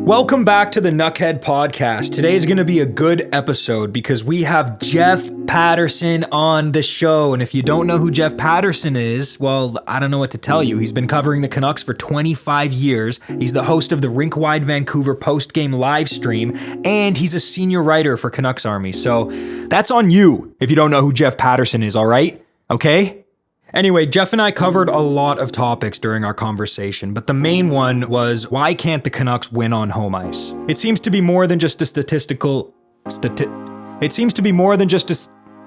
Welcome back to the Nuckhead podcast. Today is going to be a good episode because we have Jeff Paterson on the show. And if you don't know who Jeff Paterson is, well, I don't know what to tell you. He's been covering the Canucks for 25 years. He's the host of the Rink-Wide Vancouver post-game live stream, and he's a senior writer for Canucks Army. So that's on you if you don't know who Jeff Paterson is, all right? Okay? Anyway, Jeff and I covered a lot of topics during our conversation, but the main one was, why can't the Canucks win on home ice? It seems to be more than just a statistical... It seems to be more than just a...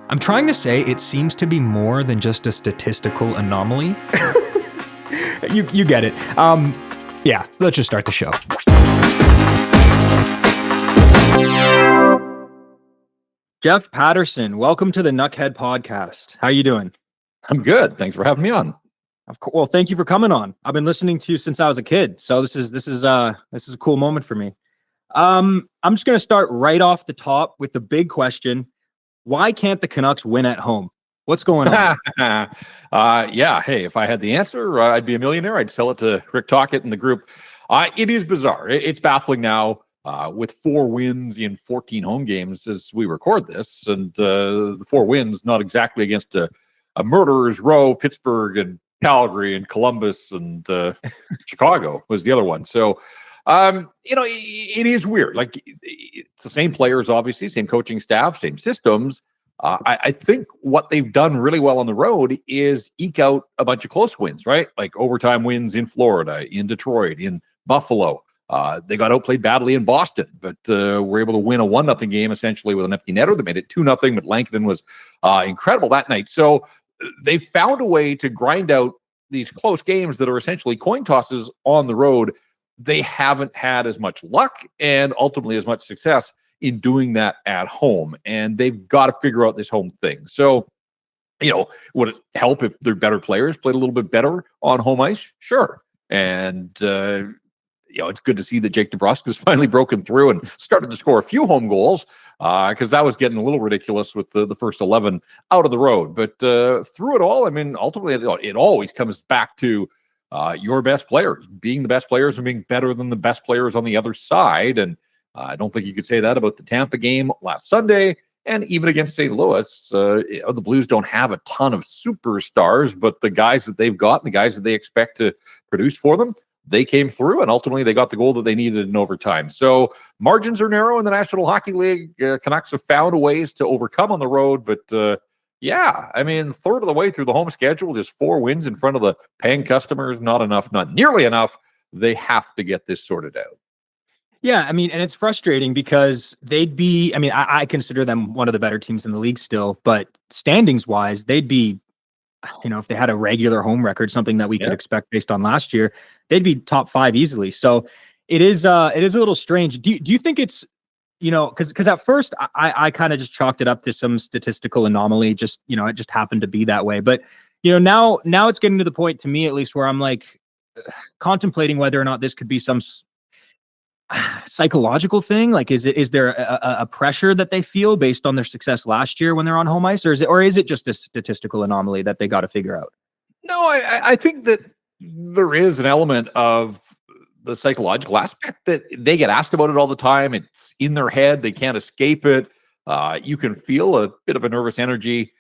I'm trying to say it seems to be more than just a statistical anomaly. You get it. Yeah, let's just start the show. Jeff Paterson, welcome to the Nuckhead podcast. How you doing? I'm good. Thanks for having me on. Well, thank you for coming on. I've been listening to you since I was a kid, so this is a cool moment for me. I'm just going to start right off the top with the big question: why can't the Canucks win at home? What's going on? Yeah. Hey, if I had the answer, I'd be a millionaire. I'd sell it to Rick Tocchet and the group. It is bizarre. It's baffling now. With 4 wins in 14 home games as we record this, and the 4 wins not exactly against a murderer's row. Pittsburgh and Calgary and Columbus and Chicago was the other one. So, it is weird. Like, it's the same players, obviously, same coaching staff, same systems. I think what they've done really well on the road is eke out a bunch of close wins, right? Like overtime wins in Florida, in Detroit, in Buffalo. They got outplayed badly in Boston, but were able to win a 1-0 game essentially with an empty netter. They made it 2-0, but Lankinen was incredible that night. So they found a way to grind out these close games that are essentially coin tosses on the road. They haven't had as much luck and ultimately as much success in doing that at home. And they've got to figure out this home thing. So, would it help if their better players played a little bit better on home ice? Sure. And, it's good to see that Jake DeBrusk has finally broken through and started to score a few home goals because that was getting a little ridiculous with the first 11 out of the road. But through it all, I mean, ultimately, it always comes back to your best players, being the best players and being better than the best players on the other side. And I don't think you could say that about the Tampa game last Sunday. And even against St. Louis, the Blues don't have a ton of superstars, but the guys that they've got and the guys that they expect to produce for them, they came through, and ultimately they got the goal that they needed in overtime. So margins are narrow in the National Hockey League. Canucks have found ways to overcome on the road, but third of the way through the home schedule, just 4 wins in front of the paying customers, not enough, not nearly enough. They have to get this sorted out. Yeah, I mean, and it's frustrating because I consider them one of the better teams in the league still, but standings-wise, they'd be, if they had a regular home record, something that we could expect based on last year, they'd be top 5 easily. So it is a little strange. Do you think it's, because at first I kind of just chalked it up to some statistical anomaly, just, it just happened to be that way. But, now it's getting to the point, to me at least, where I'm like contemplating whether or not this could be some psychological thing. Like, is there a pressure that they feel based on their success last year when they're on home ice, or is it just a statistical anomaly that they got to figure out? No, I think that there is an element of the psychological aspect that they get asked about it all the time. It's in their head. They can't escape it. You can feel a bit of a nervous energy.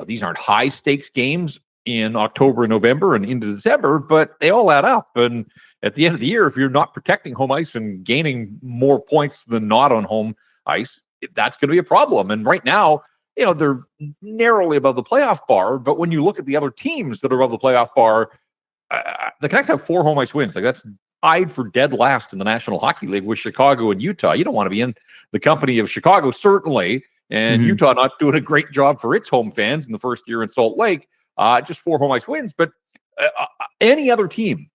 These aren't high stakes games in October and November and into December, but they all add up. And at the end of the year, if you're not protecting home ice and gaining more points than not on home ice, that's going to be a problem. And right now, they're narrowly above the playoff bar. But when you look at the other teams that are above the playoff bar, the Canucks have 4 home ice wins. Like, that's tied for dead last in the National Hockey League with Chicago and Utah. You don't want to be in the company of Chicago, certainly, and Utah not doing a great job for its home fans in the first year in Salt Lake. Just 4 home ice wins. But any other team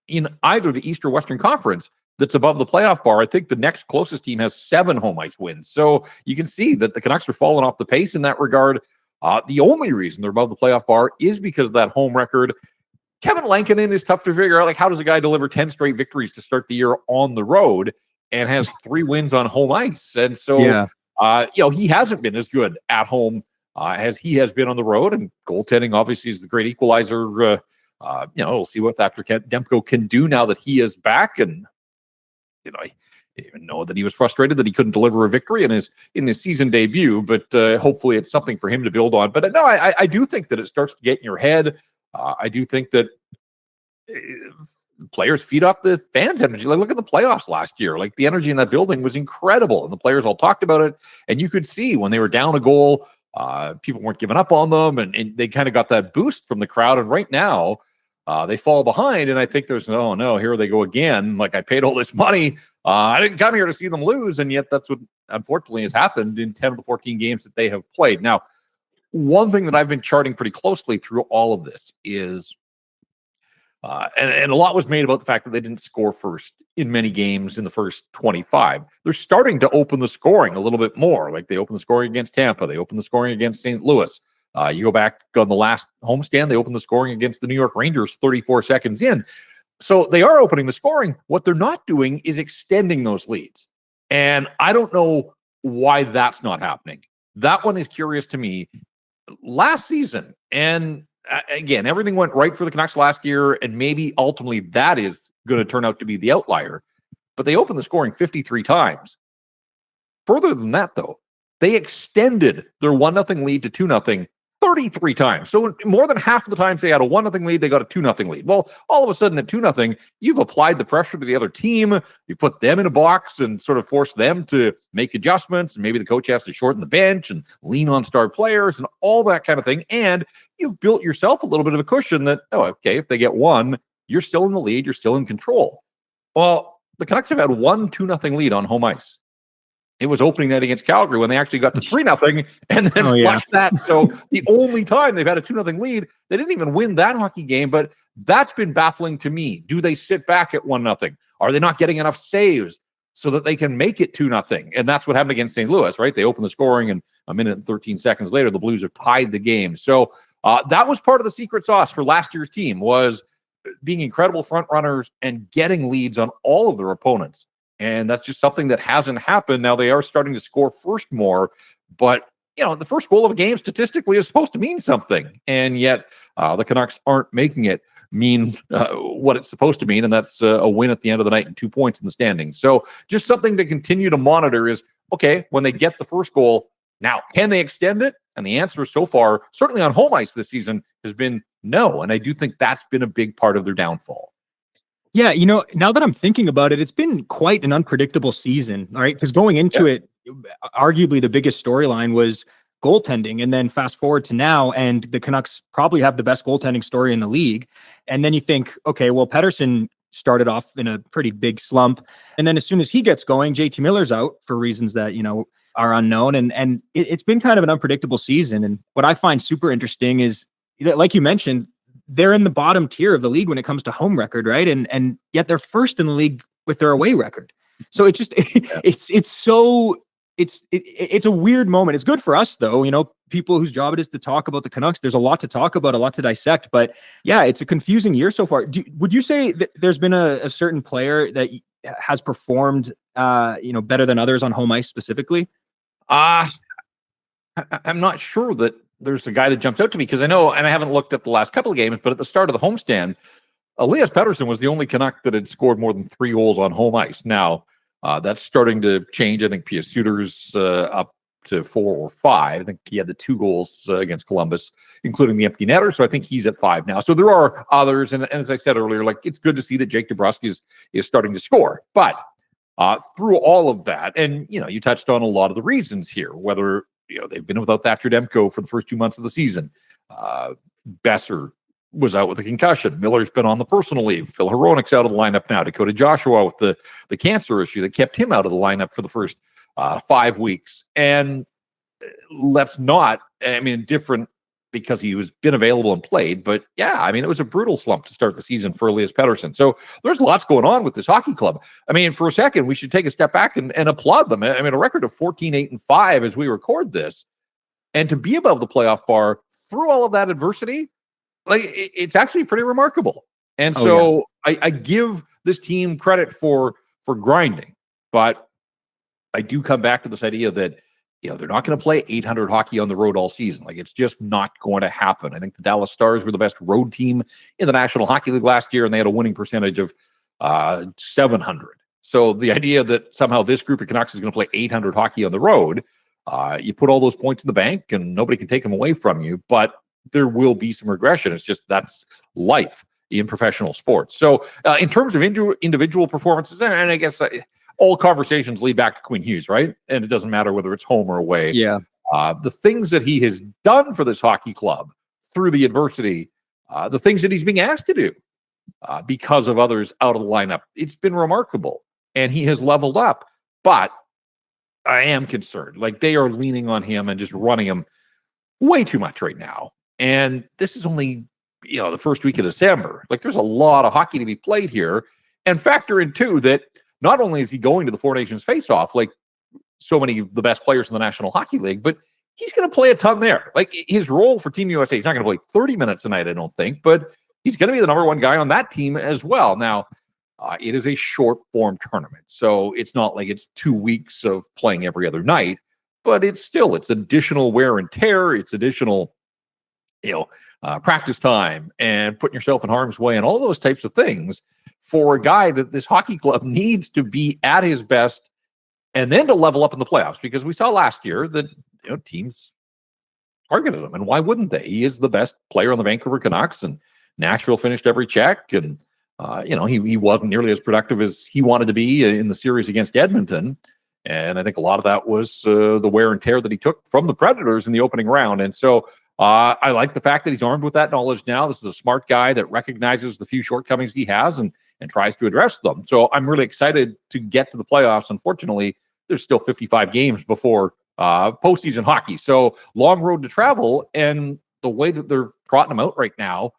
in either the East or Western Conference that's above the playoff bar, I think the next closest team has 7 home ice wins. So you can see that the Canucks are falling off the pace in that regard. The only reason they're above the playoff bar is because of that home record. Kevin Lankinen is tough to figure out. Like, how does a guy deliver 10 straight victories to start the year on the road and has 3 wins on home ice? And so, he hasn't been as good at home as he has been on the road. And goaltending obviously is the great equalizer. We'll see what Dr. Demko can do now that he is back. And I even know that he was frustrated that he couldn't deliver a victory in his season debut, but hopefully it's something for him to build on. But no, I do think that it starts to get in your head. I do think that players feed off the fans' energy. Like, look at the playoffs last year. Like, the energy in that building was incredible, and the players all talked about it. And you could see when they were down a goal, people weren't giving up on them, and they kind of got that boost from the crowd. And right now, they fall behind, and I think there's, oh no, here they go again. Like, I paid all this money. I didn't come here to see them lose, and yet that's what unfortunately has happened in 10 of the 14 games that they have played. Now, one thing that I've been charting pretty closely through all of this is, and a lot was made about the fact that they didn't score first in many games in the first 25. They're starting to open the scoring a little bit more. Like, they opened the scoring against Tampa. They opened the scoring against St. Louis. You go back on the last homestand, they opened the scoring against the New York Rangers 34 seconds in. So they are opening the scoring. What they're not doing is extending those leads. And I don't know why that's not happening. That one is curious to me. Last season, and again, everything went right for the Canucks last year, and maybe ultimately that is going to turn out to be the outlier. But they opened the scoring 53 times. Further than that, though, they extended their 1-0 lead to 2-0 33 times. So more than half of the times they had a 1-0 lead, they got a 2-0 lead. Well, all of a sudden at 2-0, you've applied the pressure to the other team. You put them in a box and sort of force them to make adjustments. And maybe the coach has to shorten the bench and lean on star players and all that kind of thing. And you've built yourself a little bit of a cushion that, oh, okay, if they get one, you're still in the lead. You're still in control. Well, the Canucks have had one 2-0 lead on home ice. It was opening night against Calgary when they actually got to 3-0 and then flushed that. So the only time they've had a 2-0 lead, they didn't even win that hockey game, but that's been baffling to me. Do they sit back at 1-0? Are they not getting enough saves so that they can make it 2-0? And that's what happened against St. Louis, right? They opened the scoring, and a minute and 13 seconds later, the Blues have tied the game. So that was part of the secret sauce for last year's team, was being incredible front runners and getting leads on all of their opponents. And that's just something that hasn't happened. Now they are starting to score first more, but the first goal of a game statistically is supposed to mean something. And yet the Canucks aren't making it mean what it's supposed to mean. And that's a win at the end of the night and 2 points in the standings. So just something to continue to monitor is, okay, when they get the first goal, now, can they extend it? And the answer so far, certainly on home ice this season, has been no. And I do think that's been a big part of their downfall. Yeah, now that I'm thinking about it, it's been quite an unpredictable season, all right? Because going into it, arguably the biggest storyline was goaltending. And then fast forward to now, and the Canucks probably have the best goaltending story in the league. And then you think, okay, well, Pettersson started off in a pretty big slump. And then as soon as he gets going, JT Miller's out for reasons that, are unknown. And it's been kind of an unpredictable season. And what I find super interesting is, like you mentioned, they're in the bottom tier of the league when it comes to home record, right? And yet they're first in the league with their away record. So it's just it's a weird moment. It's good for us though, people whose job it is to talk about the Canucks. There's a lot to talk about, a lot to dissect. But yeah, it's a confusing year so far. Would you say that there's been a certain player that has performed better than others on home ice specifically? I'm not sure that there's a guy that jumps out to me, because I know, and I haven't looked at the last couple of games, but at the start of the homestand, Elias Pettersson was the only Canuck that had scored more than 3 goals on home ice. Now, that's starting to change. I think Pia Suter's up to 4 or 5. I think he had the 2 goals against Columbus, including the empty netter. So I think he's at 5 now. So there are others. And as I said earlier, like, it's good to see that Jake DeBrusk is starting to score. But through all of that, and, you touched on a lot of the reasons here, whether they've been without Thatcher Demko for the first 2 months of the season. Besser was out with a concussion. Miller's been on the personal leave. Filip Hronek's out of the lineup now. Dakota Joshua with the cancer issue that kept him out of the lineup for the first 5 weeks. And let's not, different because he was been available and played. But yeah, it was a brutal slump to start the season for Elias Pettersson. So there's lots going on with this hockey club. For a second, we should take a step back and applaud them. A record of 14-8-5 as we record this, and to be above the playoff bar through all of that adversity, it's actually pretty remarkable. And I give this team credit for grinding, but I do come back to this idea that they're not going to play 800 hockey on the road all season. It's just not going to happen. I think the Dallas Stars were the best road team in the National Hockey League last year, and they had a winning percentage of 700. So the idea that somehow this group of Canucks is going to play 800 hockey on the road, you put all those points in the bank and nobody can take them away from you, but there will be some regression. It's just that's life in professional sports. So in terms of individual performances, and I guess all conversations lead back to Quinn Hughes, right? And it doesn't matter whether it's home or away. Yeah. The things that he has done for this hockey club through the adversity, the things that he's being asked to do because of others out of the lineup, it's been remarkable. And he has leveled up. But I am concerned. Like, they are leaning on him and just running him way too much right now. And this is only, the first week of December. Like, there's a lot of hockey to be played here. And factor in, too, that not only is he going to the Four Nations face-off, like so many of the best players in the National Hockey League, but he's going to play a ton there. Like, his role for Team USA, he's not going to play 30 minutes a night, I don't think, but he's going to be the number one guy on that team as well. Now, it is a short-form tournament, so it's not like it's 2 weeks of playing every other night, but it's additional wear and tear. It's additional, practice time and putting yourself in harm's way and all those types of things for a guy that this hockey club needs to be at his best and then to level up in the playoffs, because we saw last year that teams targeted him, and why wouldn't they? He is the best player on the Vancouver Canucks, and Nashville finished every check, and he wasn't nearly as productive as he wanted to be in the series against Edmonton. And I think a lot of that was the wear and tear that he took from the Predators in the opening round. And so I like the fact that he's armed with that knowledge now. This is a smart guy that recognizes the few shortcomings he has and tries to address them. So I'm really excited to get to the playoffs. Unfortunately, there's still 55 games before postseason hockey. So long road to travel. And the way that they're trotting him out right now,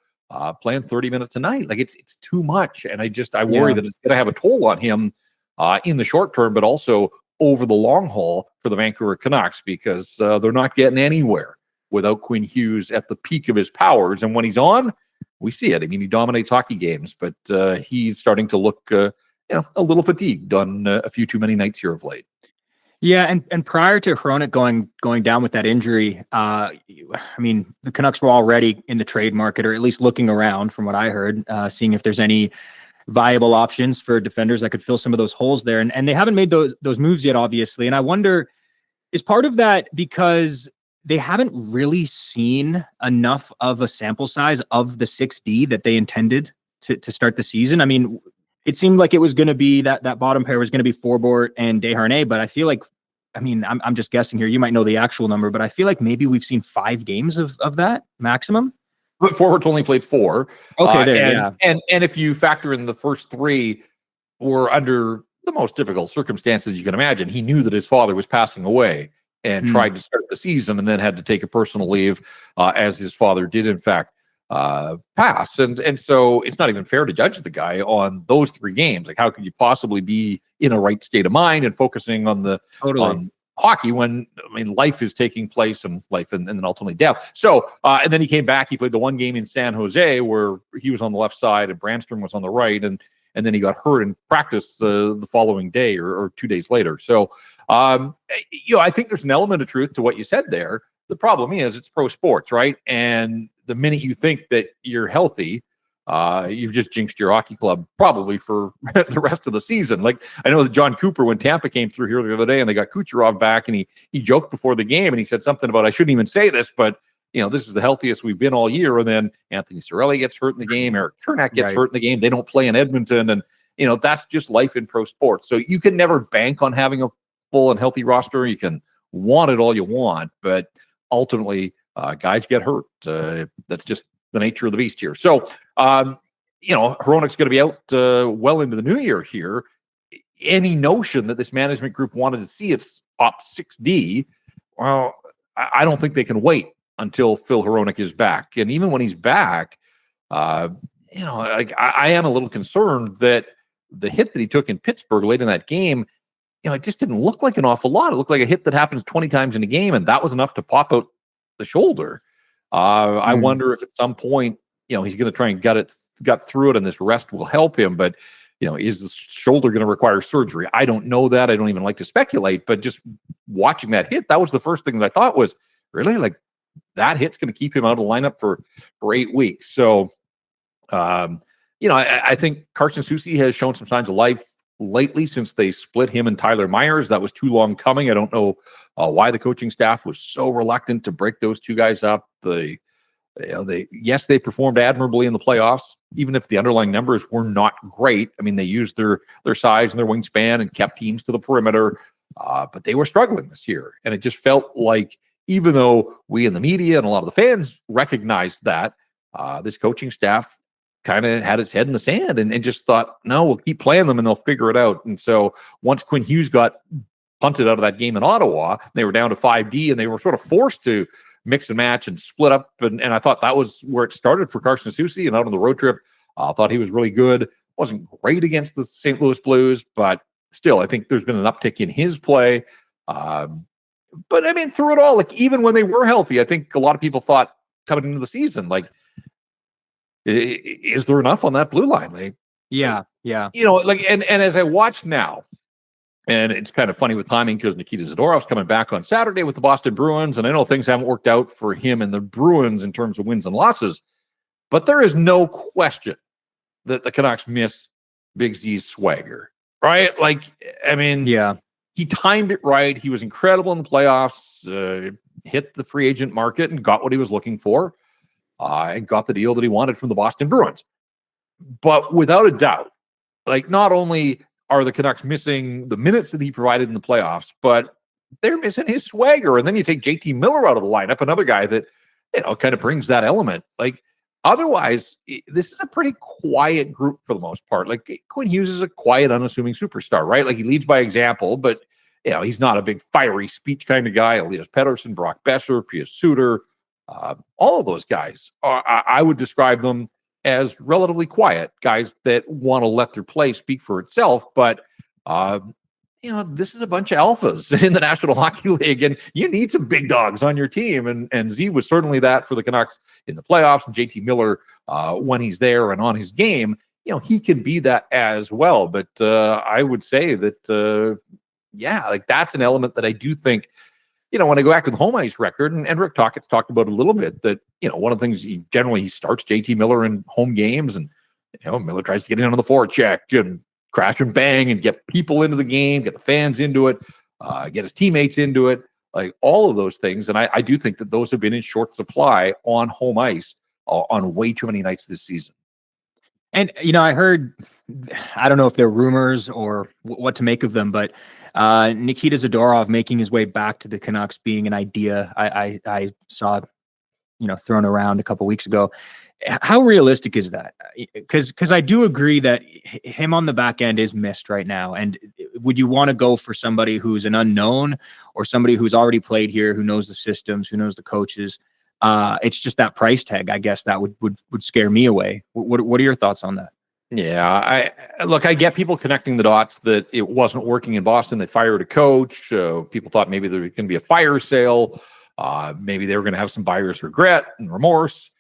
playing 30 minutes a night, like it's too much. And I worry that it's going to have a toll on him in the short term, but also over the long haul for the Vancouver Canucks, because they're not getting anywhere without Quinn Hughes at the peak of his powers. And when he's on, we see it. I mean, he dominates hockey games, but he's starting to look a little fatigued on a few too many nights here of late. Yeah, and prior to Hronek going down with that injury, I mean, the Canucks were already in the trade market, or at least looking around, from what I heard, seeing if there's any viable options for defenders that could fill some of those holes there. And they haven't made those moves yet, obviously. And I wonder, is part of that because they haven't really seen enough of a sample size of the 6D that they intended to start the season? I mean, it seemed like it was going to be that bottom pair was going to be Forbort and Desharnais, but I feel like, I'm just guessing here. You might know the actual number, but I feel like maybe we've seen 5 games of that maximum. But Forwart's only played 4. Okay, and if you factor in the first 3 were under the most difficult circumstances you can imagine. He knew that his father was passing away and tried to start the season, and then had to take a personal leave as his father did, in fact, pass. And so it's not even fair to judge the guy on those 3 games. Like, how could you possibly be in a right state of mind and focusing on on hockey when, life is taking place, and life and then ultimately death. So, and then he came back. He played the 1 game in San Jose where he was on the left side and Brandstrom was on the right, and then he got hurt in practice the following day or 2 days later. So, I think there's an element of truth to what you said there. The problem is it's pro sports, right? And the minute you think that you're healthy, you've just jinxed your hockey club probably for the rest of the season. Like, I know that John Cooper, when Tampa came through here the other day and they got Kucherov back, and he joked before the game and he said something about, I shouldn't even say this, but this is the healthiest we've been all year. And then Anthony Cirelli gets hurt in the game. Eric Chernak gets hurt in the game. They don't play in Edmonton. And, that's just life in pro sports. So you can never bank on having a full and healthy roster. You can want it all you want, but ultimately guys get hurt. That's just the nature of the beast here. So, Hronek's going to be out well into the new year here. Any notion that this management group wanted to see its top 6D, well, I don't think they can wait until Phil Hronek is back. And even when he's back, I am a little concerned that the hit that he took in Pittsburgh late in that game, it just didn't look like an awful lot. It looked like a hit that happens 20 times in a game, and that was enough to pop out the shoulder. I wonder if at some point, he's going to try and gut through it, and this rest will help him. But, is the shoulder going to require surgery? I don't know that. I don't even like to speculate, but just watching that hit, that was the first thing that I thought was, really, like, that hit's going to keep him out of the lineup for 8 weeks. So, I think Carson Soucy has shown some signs of life lately since they split him and Tyler Myers. That was too long coming. I don't know why the coaching staff was so reluctant to break those two guys up. They performed admirably in the playoffs, even if the underlying numbers were not great. I mean, they used their size and their wingspan and kept teams to the perimeter, but they were struggling this year. And it just felt like, even though we in the media and a lot of the fans recognized that, this coaching staff kind of had its head in the sand and just thought, no, we'll keep playing them and they'll figure it out. And so once Quinn Hughes got punted out of that game in Ottawa, they were down to 5D and they were sort of forced to mix and match and split up. And I thought that was where it started for Carson Soucy. And out on the road trip, I thought he was really good. Wasn't great against the St. Louis Blues, but still, I think there's been an uptick in his play. But I mean, through it all, like even when they were healthy, I think a lot of people thought coming into the season, like, is there enough on that blue line? Like, yeah. And as I watch now, and it's kind of funny with timing because Nikita Zadorov's coming back on Saturday with the Boston Bruins, and I know things haven't worked out for him and the Bruins in terms of wins and losses, but there is no question that the Canucks miss Big Z's swagger, right? Like, I mean, he timed it right. He was incredible in the playoffs, hit the free agent market and got what he was looking for, and got the deal that he wanted from the Boston Bruins. But without a doubt, like, not only are the Canucks missing the minutes that he provided in the playoffs, but they're missing his swagger. And then you take JT Miller out of the lineup, another guy that, kind of brings that element. Like, otherwise, this is a pretty quiet group for the most part. Like, Quinn Hughes is a quiet, unassuming superstar, right? Like, he leads by example, but, he's not a big fiery speech kind of guy. Elias Pettersson, Brock Besser, Pius Suter, all of those guys, I would describe them as relatively quiet guys that want to let their play speak for itself. But, this is a bunch of alphas in the National Hockey League, and you need some big dogs on your team. And Z was certainly that for the Canucks in the playoffs. And JT Miller, when he's there and on his game, he can be that as well. But I would say that, like, that's an element that I do think, when I go back to the home ice record, and Rick Tockett's talked about it a little bit, that, one of the things he starts JT Miller in home games, and, Miller tries to get in on the forecheck and crash and bang and get people into the game, get the fans into it, get his teammates into it, like all of those things. And I do think that those have been in short supply on home ice on way too many nights this season. And, I heard, I don't know if they're rumors or what to make of them, but Nikita Zadorov making his way back to the Canucks being an idea I saw, thrown around a couple weeks ago. How realistic is that? Because I do agree that him on the back end is missed right now. And would you want to go for somebody who's an unknown or somebody who's already played here, who knows the systems, who knows the coaches? It's just that price tag, I guess, that would scare me away. What are your thoughts on that? Yeah, I get people connecting the dots that it wasn't working in Boston. They fired a coach. People thought maybe there was going to be a fire sale. Maybe they were going to have some buyer's regret and remorse.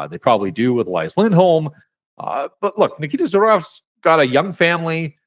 They probably do with Elias Lindholm. But look, Nikita Zadorov's got a young family.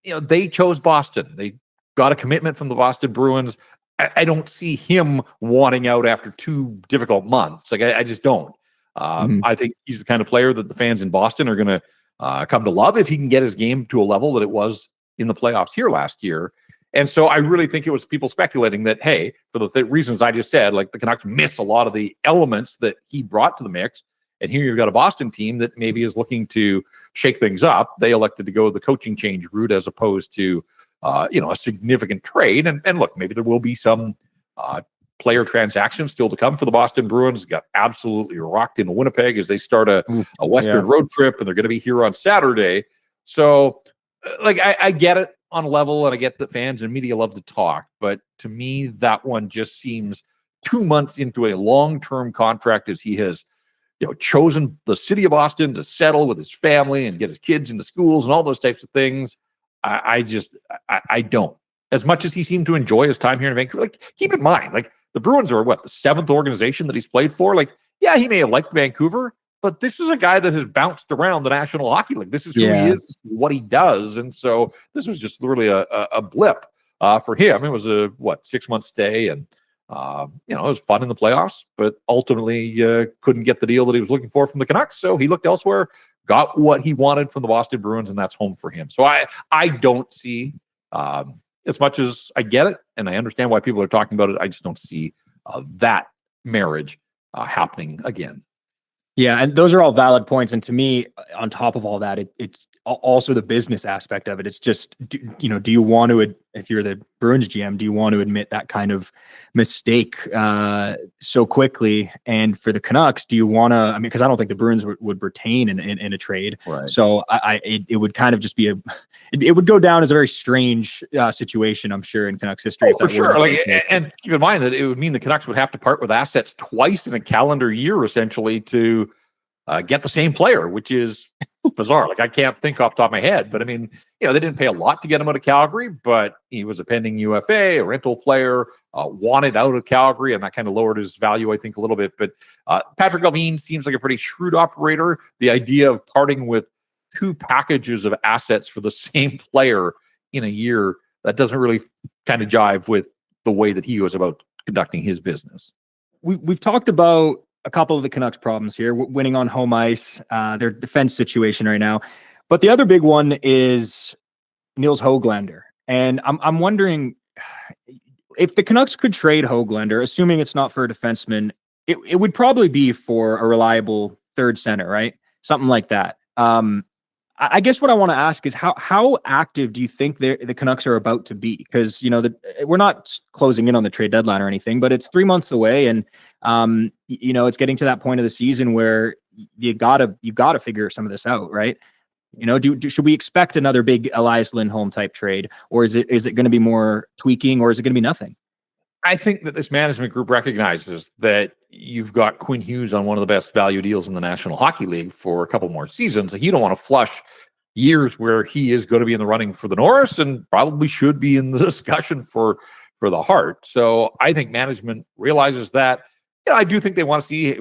They chose Boston. They got a commitment from the Boston Bruins. I don't see him wanting out after 2 difficult months. Like, I just don't. I think he's the kind of player that the fans in Boston are going to come to love if he can get his game to a level that it was in the playoffs here last year. And so I really think it was people speculating that, hey, for the reasons I just said, like, the Canucks miss a lot of the elements that he brought to the mix. And here you've got a Boston team that maybe is looking to shake things up. They elected to go the coaching change route as opposed to, a significant trade. And look, maybe there will be some player transactions still to come for the Boston Bruins. Got absolutely rocked in Winnipeg as they start a Western road trip, and they're going to be here on Saturday. So, like, I get it on a level, and I get that fans and media love to talk, but to me, that one just seems 2 months into a long-term contract as he has, chosen the city of Boston to settle with his family and get his kids into schools and all those types of things. I don't. As much as he seemed to enjoy his time here in Vancouver, like, keep in mind, like, the Bruins are the 7th organization that he's played for. Like, yeah, he may have liked Vancouver, but this is a guy that has bounced around the National Hockey League. This is who he is, what he does. And so this was just literally a blip for him. It was a 6-month stay. And It was fun in the playoffs, but ultimately couldn't get the deal that he was looking for from the Canucks. So he looked elsewhere, got what he wanted from the Boston Bruins, and that's home for him. So I don't see, as much as I get it, and I understand why people are talking about it, I just don't see that marriage happening again. Yeah, and those are all valid points. And to me, on top of all that, it's also the business aspect of it. It's just, do you want to, if you're the Bruins GM, do you want to admit that kind of mistake so quickly? And for the Canucks, do you want to, I mean, because I don't think the Bruins would retain in a trade. Right. So it would kind of just be it would go down as a very strange situation, I'm sure, in Canucks history. Oh, for sure. And keep in mind that it would mean the Canucks would have to part with assets twice in a calendar year, essentially, to get the same player, which is bizarre. I can't think off the top of my head, but I mean, they didn't pay a lot to get him out of Calgary, but he was a pending UFA, a rental player, wanted out of Calgary, and that kind of lowered his value, I think, a little bit. But Patrik Allvin seems like a pretty shrewd operator. The idea of parting with 2 packages of assets for the same player in a year, that doesn't really kind of jive with the way that he goes about conducting his business. We've talked about a couple of the Canucks problems here, winning on home ice, their defense situation right now. But the other big one is Nils Höglander. And I'm wondering if the Canucks could trade Höglander, assuming it's not for a defenseman, it would probably be for a reliable third center, right? Something like that. I guess what I want to ask is how active do you think the Canucks are about to be? Because we're not closing in on the trade deadline or anything, but it's 3 months away, and it's getting to that point of the season where you gotta figure some of this out, right? Should we expect another big Elias Lindholm type trade, or is it going to be more tweaking, or is it going to be nothing? I think that this management group recognizes that you've got Quinn Hughes on one of the best value deals in the National Hockey League for a couple more seasons. You don't want to flush years where he is going to be in the running for the Norris and probably should be in the discussion for the Hart. So I think management realizes that. I do think they want to see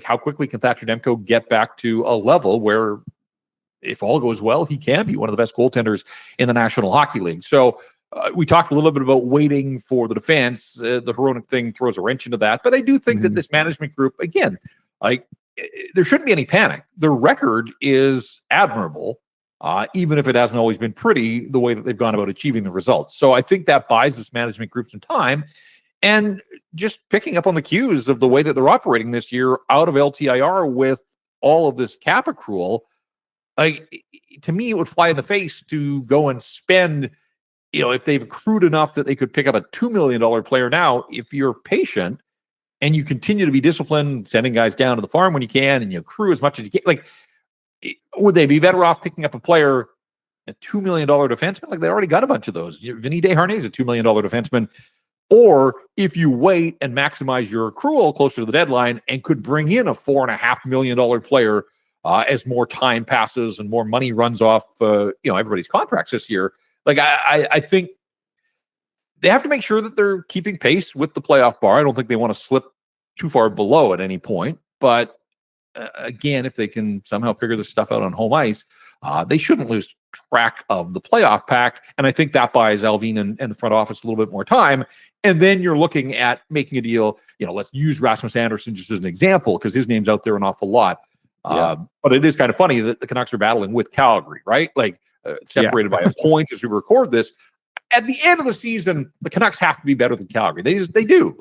how quickly can Thatcher Demko get back to a level where, if all goes well, he can be one of the best goaltenders in the National Hockey League. So we talked a little bit about waiting for the defense. The Hronek thing throws a wrench into that. But I do think that this management group, again, there shouldn't be any panic. Their record is admirable, even if it hasn't always been pretty, the way that they've gone about achieving the results. So I think that buys this management group some time. And just picking up on the cues of the way that they're operating this year out of LTIR with all of this cap accrual, to me, it would fly in the face to go and spend, if they've accrued enough that they could pick up a $2 million player now. If you're patient and you continue to be disciplined, sending guys down to the farm when you can, and you accrue as much as you can, would they be better off picking up a player, a $2 million defenseman? They already got a bunch of those. Vinny Desharnais is a $2 million defenseman. Or if you wait and maximize your accrual closer to the deadline and could bring in a $4.5 million player as more time passes and more money runs off, everybody's contracts this year. I think they have to make sure that they're keeping pace with the playoff bar. I don't think they want to slip too far below at any point. But again, if they can somehow figure this stuff out on home ice, they shouldn't lose track of the playoff pack. And I think that buys Allvin and the front office a little bit more time. And then you're looking at making a deal. Let's use Rasmus Andersson just as an example, because his name's out there an awful lot. But it is kind of funny that the Canucks are battling with Calgary, right? Separated by a point as we record this. At the end of the season, the Canucks have to be better than Calgary. They do.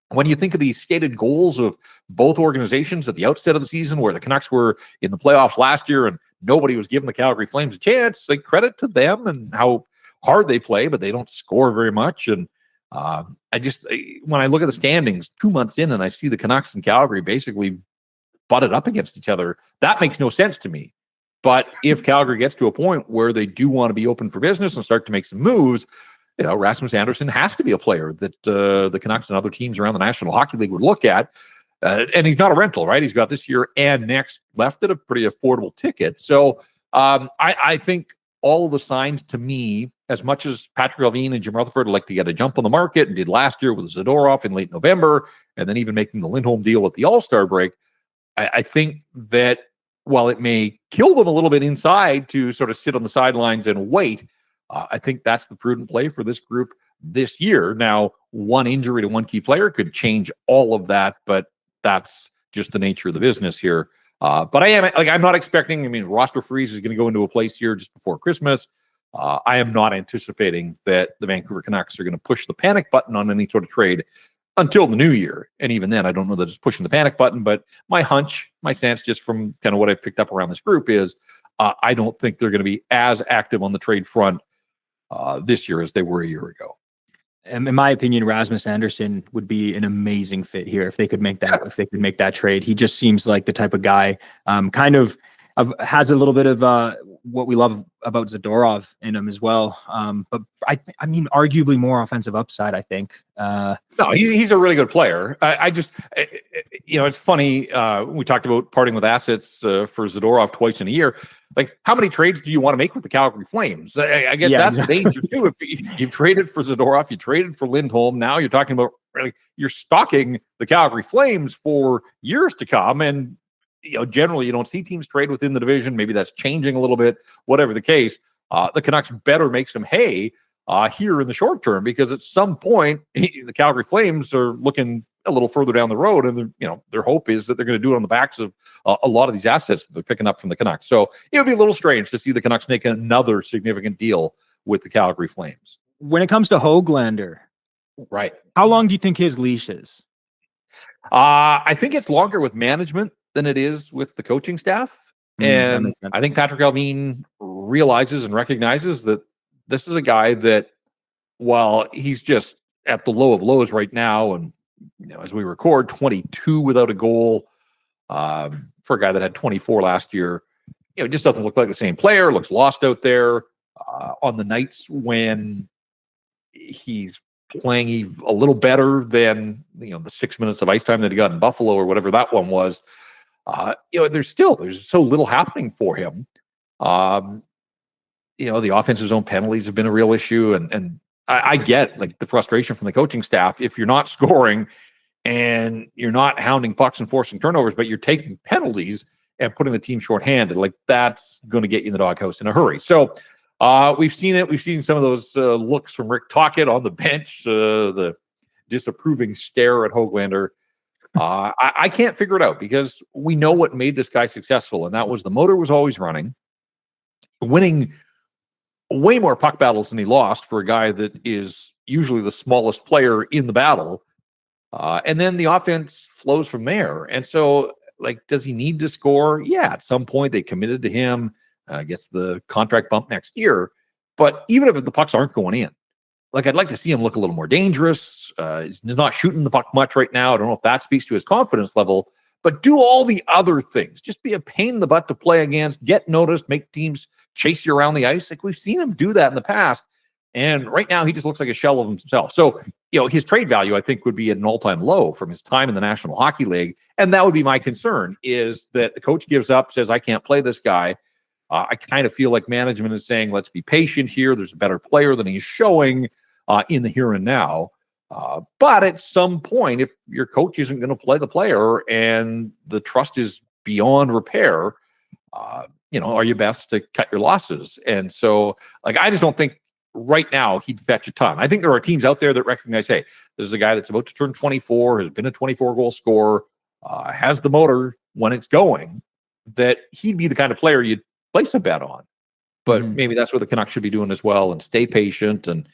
When you think of the stated goals of both organizations at the outset of the season, where the Canucks were in the playoffs last year and nobody was giving the Calgary Flames a chance, credit to them and how hard they play, but they don't score very much. And when I look at the standings 2 months in and I see the Canucks and Calgary basically butted up against each other, that makes no sense to me. But if Calgary gets to a point where they do want to be open for business and start to make some moves, Rasmus Andersson has to be a player that the Canucks and other teams around the National Hockey League would look at. And he's not a rental, right? He's got this year and next left at a pretty affordable ticket. So I think all of the signs, to me, as much as Patrik Allvin and Jim Rutherford like to get a jump on the market and did last year with Zadorov in late November, and then even making the Lindholm deal at the All-Star break, I think that while it may kill them a little bit inside to sort of sit on the sidelines and wait, I think that's the prudent play for this group this year. Now, one injury to one key player could change all of that, but that's just the nature of the business here. But I'm not expecting, roster freeze is going to go into a place here just before Christmas. I am not anticipating that the Vancouver Canucks are going to push the panic button on any sort of trade until the new year. And even then, I don't know that it's pushing the panic button, but my hunch, my sense, just from kind of what I've picked up around this group is I don't think they're going to be as active on the trade front this year as they were a year ago. In my opinion, Rasmus Andersson would be an amazing fit here if they could make that. If they could make that trade, he just seems like the type of guy, has a little bit of what we love about Zadorov in him as well. But arguably more offensive upside. I think. No, he's a really good player. It's funny. We talked about parting with assets for Zadorov twice in a year. Like, how many trades do you want to make with the Calgary Flames? I guess that's exactly the danger too. If you've traded for Zadorov, you traded for Lindholm, now you're talking about you're stocking the Calgary Flames for years to come. And generally you don't see teams trade within the division. Maybe that's changing a little bit. Whatever the case, the Canucks better make some hay here in the short term, because at some point the Calgary Flames are looking a little further down the road, and their hope is that they're going to do it on the backs of a lot of these assets that they're picking up from the Canucks. So it would be a little strange to see the Canucks make another significant deal with the Calgary Flames. When it comes to Höglander, right? How long do you think his leash is? I think it's longer with management than it is with the coaching staff. And I think Patrik Allvin realizes and recognizes that this is a guy that, while he's just at the low of lows right now, and as we record, 22 without a goal for a guy that had 24 last year, it just doesn't look like the same player. Looks lost out there on the nights when he's playing a little better than the 6 minutes of ice time that he got in Buffalo or whatever that one was. There's so little happening for him. The offensive zone penalties have been a real issue, and I get the frustration from the coaching staff. If you're not scoring and you're not hounding pucks and forcing turnovers, but you're taking penalties and putting the team shorthanded, that's going to get you in the doghouse in a hurry. So we've seen it. We've seen some of those looks from Rick Tocchet on the bench, the disapproving stare at Höglander. I can't figure it out, because we know what made this guy successful, and that was the motor was always running, winning way more puck battles than he lost for a guy that is usually the smallest player in the battle. And then the offense flows from there. And so, does he need to score? Yeah, at some point they committed to him, gets the contract bump next year. But even if the pucks aren't going in, I'd like to see him look a little more dangerous. He's not shooting the puck much right now. I don't know if that speaks to his confidence level, but do all the other things. Just be a pain in the butt to play against, get noticed, make teams chase you around the ice. We've seen him do that in the past. And right now he just looks like a shell of himself. So, his trade value, I think, would be at an all-time low from his time in the National Hockey League. And that would be my concern, is that the coach gives up, says, I can't play this guy. I kind of feel like management is saying, let's be patient here. There's a better player than he's showing in the here and now. But at some point, if your coach isn't going to play the player and the trust is beyond repair, are you best to cut your losses? And so, I just don't think right now he'd fetch a ton. I think there are teams out there that recognize, hey, this is a guy that's about to turn 24, has been a 24-goal scorer, has the motor when it's going, that he'd be the kind of player you'd place a bet on. But maybe that's what the Canucks should be doing as well, and stay patient. And,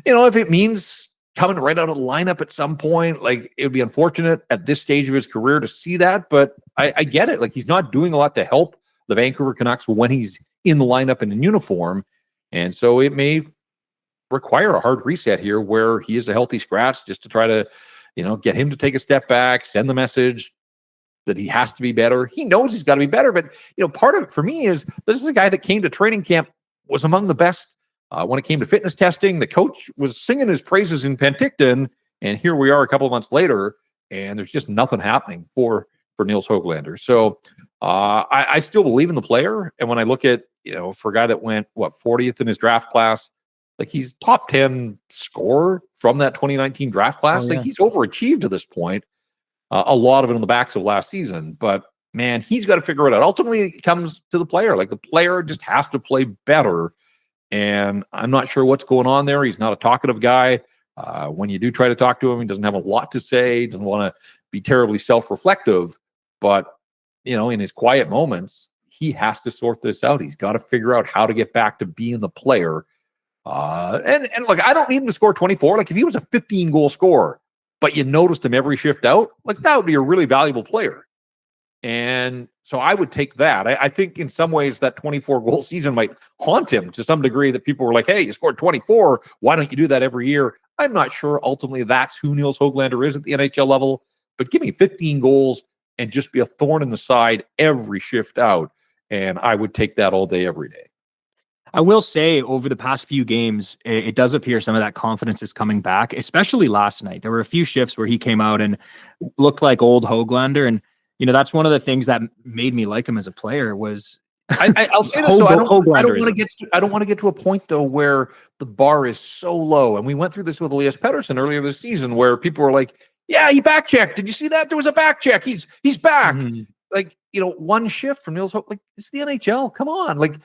if it means coming right out of the lineup at some point, it would be unfortunate at this stage of his career to see that. But I get it. He's not doing a lot to help the Vancouver Canucks when he's in the lineup and in uniform. And so it may require a hard reset here, where he is a healthy scratch, just to try to, get him to take a step back, send the message that he has to be better. He knows he's got to be better, but part of it for me is this is a guy that came to training camp, was among the best when it came to fitness testing. The coach was singing his praises in Penticton, and here we are a couple of months later, and there's just nothing happening for Nils Höglander. So I still believe in the player, and when I look at for a guy that went 40th in his draft class, he's top 10 scorer from that 2019 draft class. He's overachieved to this point. A lot of it on the backs of last season, but man, he's got to figure it out. Ultimately, it comes to the player. The player just has to play better, and I'm not sure what's going on there. He's not a talkative guy. When you do try to talk to him, he doesn't have a lot to say, doesn't want to be terribly self-reflective, but, in his quiet moments, he has to sort this out. He's got to figure out how to get back to being the player. And look, I don't need him to score 24. Like, if he was a 15-goal scorer, but you noticed him every shift out, like, that would be a really valuable player. And so I would take that. I think in some ways that 24-goal season might haunt him to some degree, that people were like, hey, you scored 24. Why don't you do that every year? I'm not sure ultimately that's who Nils Höglander is at the NHL level, but give me 15 goals and just be a thorn in the side every shift out. And I would take that all day, every day. I will say over the past few games, it does appear some of that confidence is coming back, especially last night. There were a few shifts where he came out and looked like old Höglander. And, that's one of the things that made me like him as a player was I'll say this, so I don't want to get to a point though where the bar is so low. And we went through this with Elias Pettersson earlier this season, where people were like, "Yeah, he back checked. Did you see that? There was a back check. He's back." Mm-hmm. Like, one shift from Nils Höglander, like, it's the NHL. Come on, like,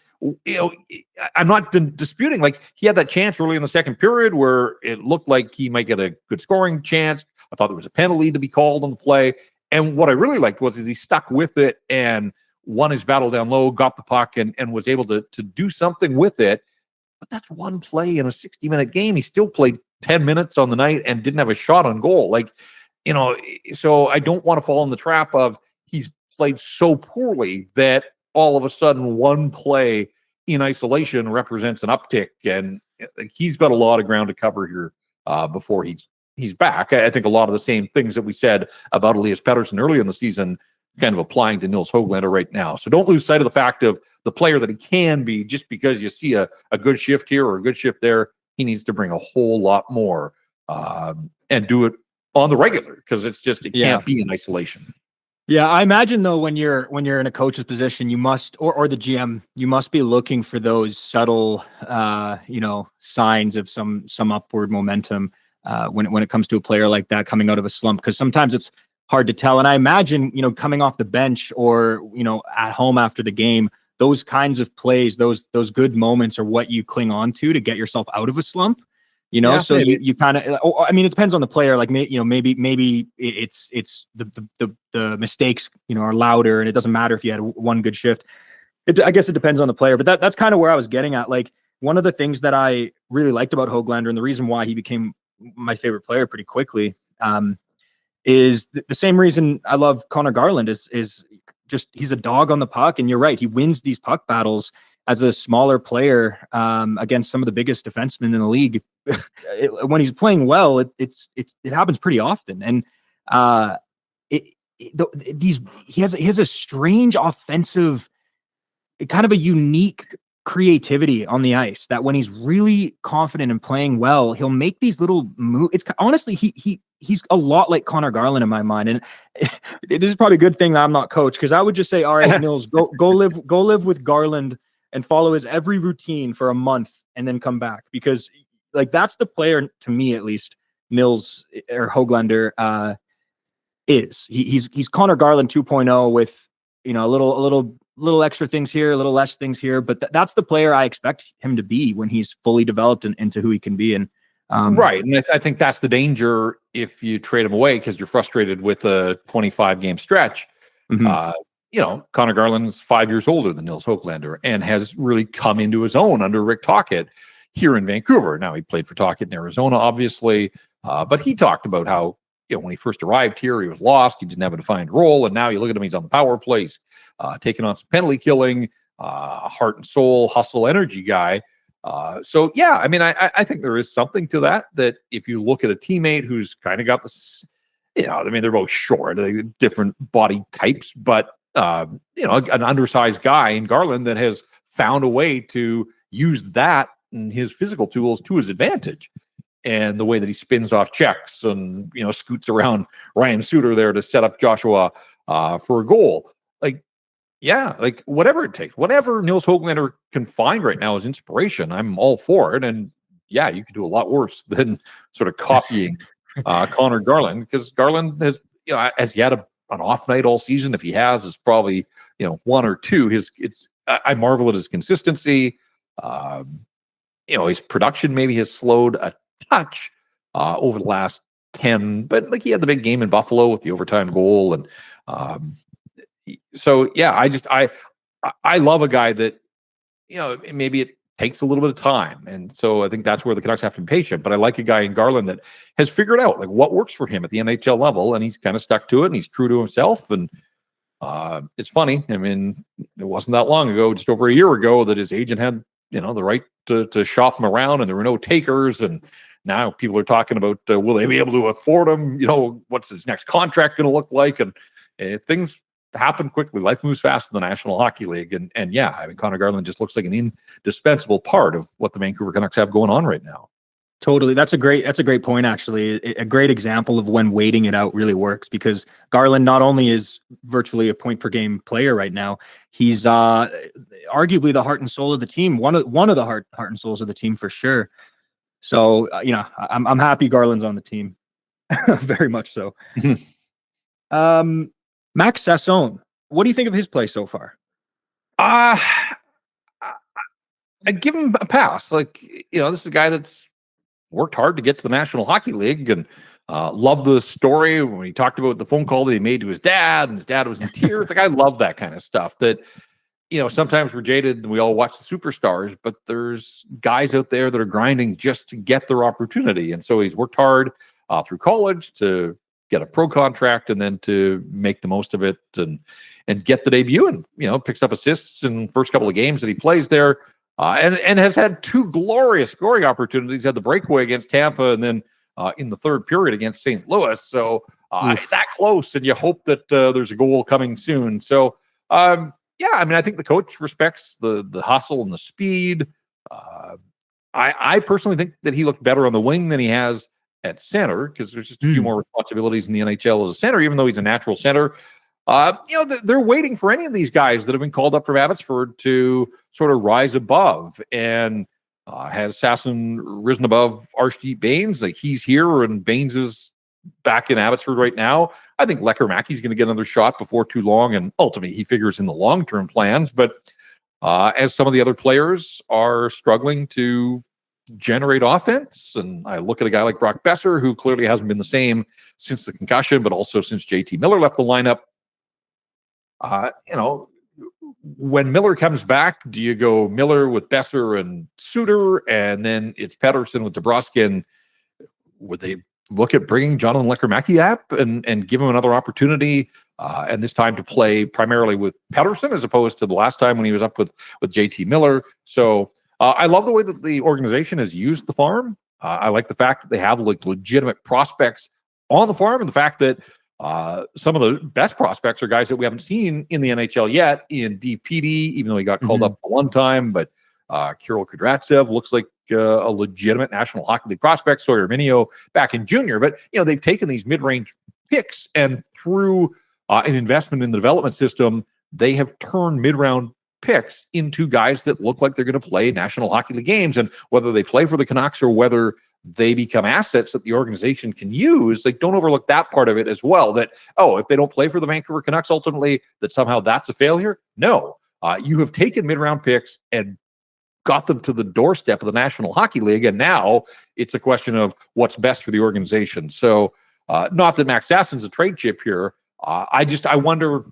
I'm not disputing. Like, he had that chance early in the second period where it looked like he might get a good scoring chance. I thought there was a penalty to be called on the play. And what I really liked was he stuck with it and won his battle down low, got the puck, and was able to do something with it. But that's one play in a 60-minute game. He still played 10 minutes on the night and didn't have a shot on goal. Like, so I don't want to fall in the trap of he's played so poorly that all of a sudden one play in isolation represents an uptick. And he's got a lot of ground to cover here before he's back. I think a lot of the same things that we said about Elias Pettersson early in the season kind of applying to Nils Höglander right now. So don't lose sight of the fact of the player that he can be just because you see a good shift here or a good shift there. He needs to bring a whole lot more and do it on the regular, because it can't be in isolation. Yeah, I imagine though, when you're in a coach's position, you must, or the GM, you must be looking for those subtle, signs of some upward momentum when it comes to a player like that coming out of a slump, because sometimes it's hard to tell. And I imagine, coming off the bench or, at home after the game, those kinds of plays, those good moments are what you cling on to get yourself out of a slump. So maybe. you kind of, it depends on the player. Like, maybe it's the mistakes, are louder, and it doesn't matter if you had one good shift. I guess it depends on the player, but that's kind of where I was getting at. Like, one of the things that I really liked about Höglander, and the reason why he became my favorite player pretty quickly, is the same reason I love Conor Garland is just, he's a dog on the puck. And you're right, he wins these puck battles as a smaller player against some of the biggest defensemen in the league. When he's playing well, it happens pretty often. And he has a strange offensive, kind of a unique creativity on the ice, that when he's really confident and playing well, he'll make these little moves. It's honestly, he's a lot like Conor Garland in my mind. And this is probably a good thing that I'm not coach, because I would just say, all right, Nils, go live with Garland and follow his every routine for a month and then come back, because like, that's the player, to me at least, Nils or Höglander is. He's Conor Garland 2.0 with, a little extra things here, a little less things here, but that's the player I expect him to be when he's fully developed into who he can be. And right. And I think that's the danger if you trade him away because you're frustrated with a 25-game stretch. Mm-hmm. Conor Garland's 5 years older than Nils Höglander and has really come into his own under Rick Tocchet here in Vancouver. Now, he played for Tocchet in Arizona, obviously, but he talked about how, when he first arrived here, he was lost. He didn't have a defined role. And now you look at him, he's on the power play, taking on some penalty killing, heart and soul, hustle, energy guy. So, yeah, I think there is something to that if you look at a teammate who's kind of got this, they're both short, different body types, but, an undersized guy in Garland that has found a way to use that and his physical tools to his advantage. And the way that he spins off checks and, scoots around Ryan Suter there to set up Joshua for a goal. Like, whatever it takes, whatever Nils Höglander can find right now as inspiration, I'm all for it. And yeah, you could do a lot worse than sort of copying Conor Garland, because Garland has he had an off night all season? If he has, it's probably, one or two. I marvel at his consistency. His production maybe has slowed a touch, over the last 10, but like he had the big game in Buffalo with the overtime goal. And so, yeah, I love a guy that, maybe it takes a little bit of time. And so I think that's where the Canucks have to be patient. But I like a guy in Garland that has figured out like what works for him at the NHL level. And he's kind of stuck to it and he's true to himself. And it's funny. I mean, it wasn't that long ago, just over a year ago, that his agent had, the right to shop him around and there were no takers. And now people are talking about, will they be able to afford him? What's his next contract going to look like? And things happen quickly. Life moves fast in the National Hockey League. And yeah, I mean, Conor Garland just looks like an indispensable part of what the Vancouver Canucks have going on right now. Totally. That's a great point, actually. A great example of when waiting it out really works, because Garland not only is virtually a point per game player right now, he's arguably the heart and soul of the team. One of the heart and souls of the team for sure. So, I'm happy Garland's on the team. Very much so. Max Sasson, what do you think of his play so far? I give him a pass. Like, this is a guy that's worked hard to get to the National Hockey League, and loved the story when he talked about the phone call that he made to his dad, and his dad was in tears. Like, I love that kind of stuff. That, sometimes we're jaded and we all watch the superstars, but there's guys out there that are grinding just to get their opportunity. And so he's worked hard through college to get a pro contract and then to make the most of it and get the debut, and picks up assists in the first couple of games that he plays there, and has had two glorious scoring opportunities. Had the breakaway against Tampa, and then in the third period against St. Louis. So that close, and you hope that there's a goal coming soon. So yeah, I mean, I think the coach respects the hustle and the speed. I personally think that he looked better on the wing than he has at center, because there's just a few more responsibilities in the NHL as a center, even though he's a natural center. They're waiting for any of these guys that have been called up from Abbotsford to sort of rise above. And has Sasson risen above Arshdeep Bains? Like, he's here and Bains is back in Abbotsford right now. I think Lekkerimäki is going to get another shot before too long, and ultimately he figures in the long-term plans. But as some of the other players are struggling to generate offense, and I look at a guy like Brock Besser, who clearly hasn't been the same since the concussion, but also since JT Miller left the lineup. When Miller comes back, do you go Miller with Besser and Suter, and then it's Pettersson with DeBrusk? And would they look at bringing Jonathan Lekkerimäki up and give him another opportunity, and this time to play primarily with Pettersson as opposed to the last time when he was up with JT Miller? So I love the way that the organization has used the farm. I like the fact that they have like legitimate prospects on the farm, and the fact that some of the best prospects are guys that we haven't seen in the NHL yet. In DPD, even though he got called up one time, but Kirill Kudratsev looks like a legitimate National Hockey League prospect. Sawyer Minio back in junior, but they've taken these mid-range picks, and through an investment in the development system, they have turned mid-round picks into guys that look like they're going to play National Hockey League games. And whether they play for the Canucks or whether they become assets that the organization can use, like, don't overlook that part of it as well. That, if they don't play for the Vancouver Canucks ultimately, that somehow that's a failure. No, you have taken mid-round picks and got them to the doorstep of the National Hockey League, and now it's a question of what's best for the organization. So not that Max Sasson's a trade chip here. I wonder,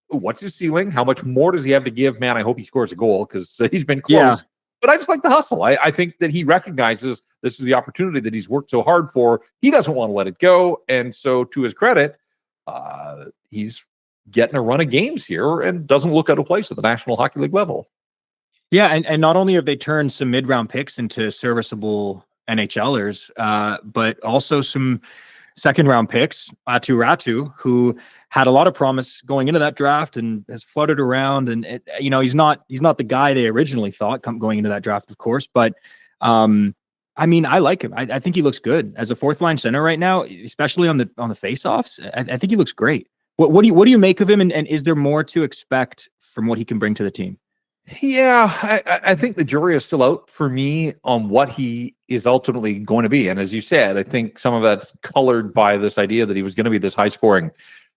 what's his ceiling? How much more does he have to give? Man, I hope he scores a goal, because he's been close. Yeah. But I just like the hustle. I think that he recognizes this is the opportunity that he's worked so hard for. He doesn't want to let it go. And so, to his credit, he's getting a run of games here and doesn't look out of place at the National Hockey League level. Yeah, and not only have they turned some mid-round picks into serviceable NHLers, but also some second-round picks, Aatu Räty, who had a lot of promise going into that draft and has fluttered around. And he's not the guy they originally thought going into that draft, of course. But I mean, I like him. I think he looks good as a fourth-line center right now, especially on the face-offs. I think he looks great. What do you make of him? And is there more to expect from what he can bring to the team? Yeah, I think the jury is still out for me on what he is ultimately going to be. And as you said, I think some of that's colored by this idea that he was going to be this high-scoring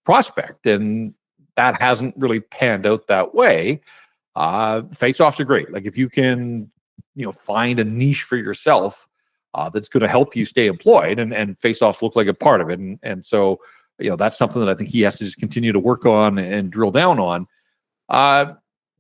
prospect, and that hasn't really panned out that way. Face-offs are great. Like, if you can, find a niche for yourself, that's going to help you stay employed, and faceoffs look like a part of it. And so, that's something that I think he has to just continue to work on and drill down on.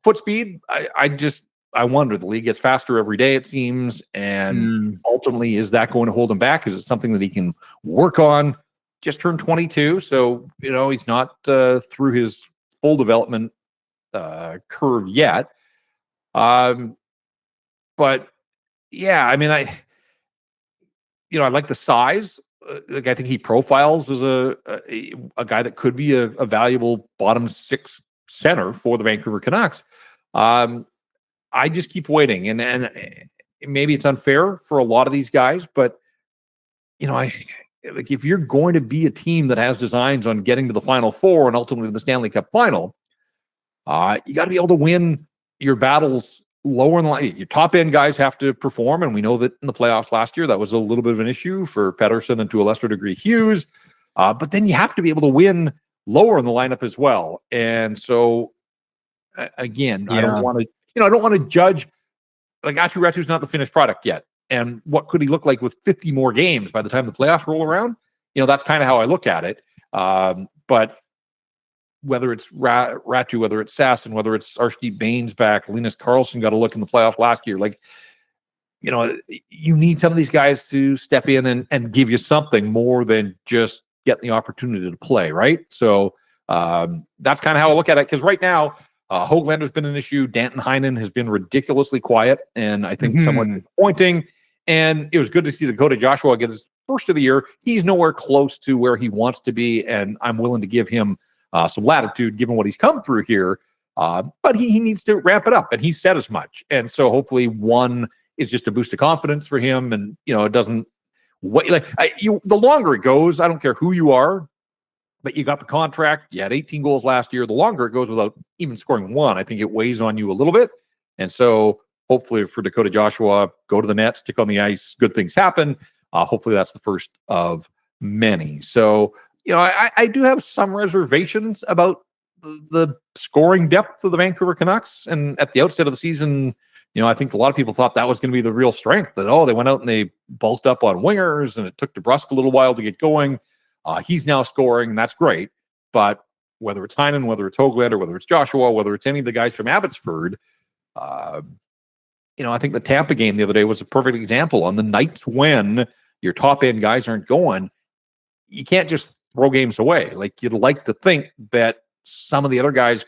Foot speed, I wonder. The league gets faster every day, it seems, and ultimately, is that going to hold him back? Is it something that he can work on? Just turned 22, so he's not through his full development curve yet. But yeah, I mean, I like the size. Like, I think he profiles as a guy that could be a valuable bottom six center for the Vancouver Canucks. I just keep waiting, and maybe it's unfair for a lot of these guys, but if you're going to be a team that has designs on getting to the Final Four and ultimately the Stanley Cup Final, you got to be able to win your battles lower in the line. Your top end guys have to perform, and we know that in the playoffs last year that was a little bit of an issue for Pettersson and to a lesser degree Hughes. But then you have to be able to win lower in the lineup as well. And so, again, I don't want to judge. Like, Aatu Räty's not the finished product yet. And what could he look like with 50 more games by the time the playoffs roll around? That's kind of how I look at it. But whether it's Räty, whether it's Sasson, whether it's Archie Baines back, Linus Karlsson got a look in the playoff last year. Like, you need some of these guys to step in and give you something more than just get the opportunity to play, right? So that's kind of how I look at it. Because right now, Höglander's been an issue. Danton Heinen has been ridiculously quiet, and I think somewhat disappointing. And it was good to see Dakota Joshua get his first of the year. He's nowhere close to where he wants to be, and I'm willing to give him some latitude given what he's come through here. But he needs to ramp it up, and he said as much. And so hopefully one is just a boost of confidence for him, and it doesn't the longer it goes, I don't care who you are, but you got the contract. You had 18 goals last year. The longer it goes without even scoring one, I think it weighs on you a little bit. And so hopefully for Dakota Joshua, go to the net, stick on the ice, good things happen. Hopefully that's the first of many. So, I do have some reservations about the scoring depth of the Vancouver Canucks. And at the outset of the season, I think a lot of people thought that was going to be the real strength. That, they went out and they bulked up on wingers, and it took DeBrusk a little while to get going. He's now scoring, and that's great. But whether it's Heinen, whether it's Höglander, whether it's Joshua, whether it's any of the guys from Abbotsford, I think the Tampa game the other day was a perfect example. On the nights when your top end guys aren't going, you can't just throw games away. Like, you'd like to think that some of the other guys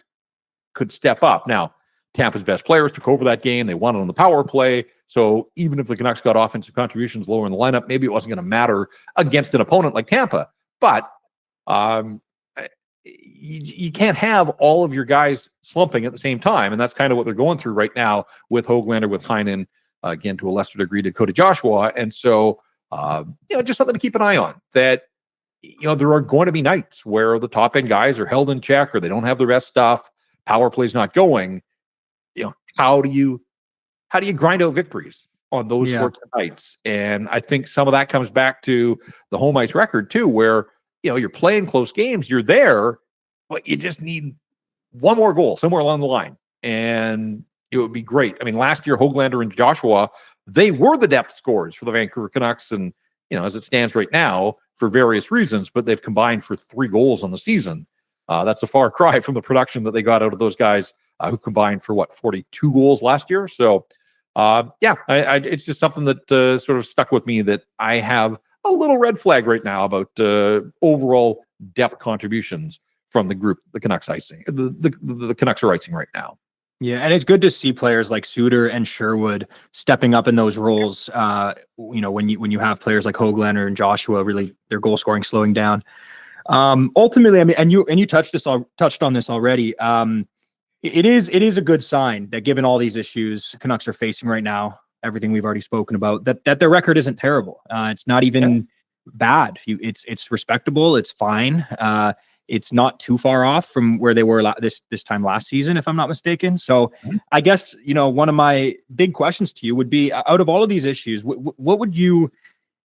could step up. Now, Tampa's best players took over that game. They won it on the power play. So even if the Canucks got offensive contributions lower in the lineup, maybe it wasn't going to matter against an opponent like Tampa. But you can't have all of your guys slumping at the same time. And that's kind of what they're going through right now with Höglander, with Heinen, again, to a lesser degree, Dakota Joshua. And so, just something to keep an eye on, that, there are going to be nights where the top end guys are held in check, or they don't have the best stuff. Power play's not going. How do you grind out victories on those sorts of nights? And I think some of that comes back to the home ice record too, where, you're playing close games, you're there, but you just need one more goal somewhere along the line, and it would be great. I mean, last year, Höglander and Joshua, they were the depth scorers for the Vancouver Canucks, and, as it stands right now, for various reasons, but they've combined for 3 goals on the season. That's a far cry from the production that they got out of those guys who combined for 42 goals last year. So, it's just something that sort of stuck with me, that I have a little red flag right now about overall depth contributions from the group the Canucks icing. The Canucks are icing right now. Yeah, and it's good to see players like Suter and Sherwood stepping up in those roles. When you have players like Höglander and Joshua, really their goal scoring slowing down. Ultimately, I mean, and you touched on this already. It is a good sign that, given all these issues Canucks are facing right now, everything we've already spoken about, that their record isn't terrible. It's not even bad. It's respectable. It's fine. It's not too far off from where they were this time last season, if I'm not mistaken. So I guess, one of my big questions to you would be, out of all of these issues, what would you,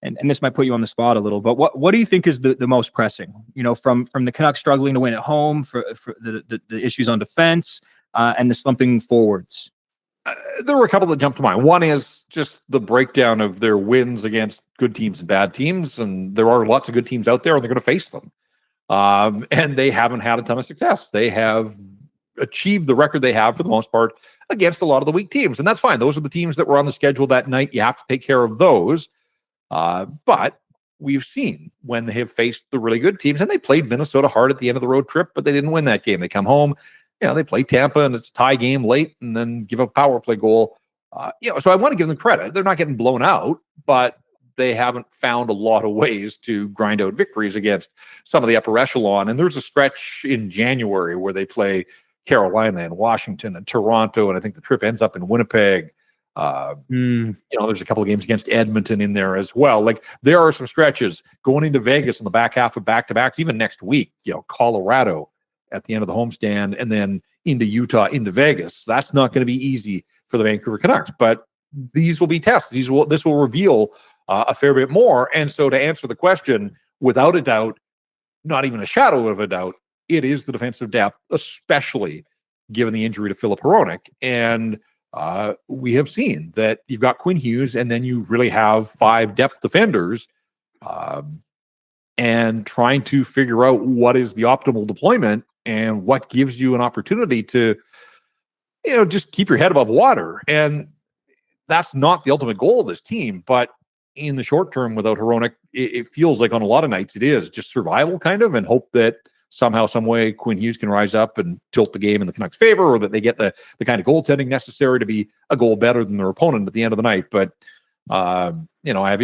and this might put you on the spot a little, but what do you think is the most pressing, from the Canucks struggling to win at home, for the issues on defense, and the slumping forwards? There were a couple that jumped to mind. One is just the breakdown of their wins against good teams and bad teams, and there are lots of good teams out there, and they're going to face them. And they haven't had a ton of success. They have achieved the record they have for the most part against a lot of the weak teams, and that's fine. Those are the teams that were on the schedule that night. You have to take care of those. But we've seen when they have faced the really good teams, and they played Minnesota hard at the end of the road trip, but they didn't win that game. They come home, they play Tampa, and it's a tie game late, and then give a power play goal. So I want to give them credit. They're not getting blown out, but they haven't found a lot of ways to grind out victories against some of the upper echelon. And there's a stretch in January where they play Carolina and Washington and Toronto, and I think the trip ends up in Winnipeg. There's a couple of games against Edmonton in there as well. Like, there are some stretches going into Vegas in the back half of back-to-backs, even next week, Colorado at the end of the homestand, and then into Utah, into Vegas. That's not going to be easy for the Vancouver Canucks, but these will be tests. This will reveal a fair bit more. And so, to answer the question, without a doubt, not even a shadow of a doubt, it is the defensive depth, especially given the injury to Filip Hronek. And we have seen that you've got Quinn Hughes, and then you really have 5 depth defenders, and trying to figure out what is the optimal deployment and what gives you an opportunity to, just keep your head above water. And that's not the ultimate goal of this team, but in the short term, without Hronek, it feels like on a lot of nights it is just survival kind of, and hope that somehow, some way, Quinn Hughes can rise up and tilt the game in the Canucks' favor, or that they get the kind of goaltending necessary to be a goal better than their opponent at the end of the night. But, I have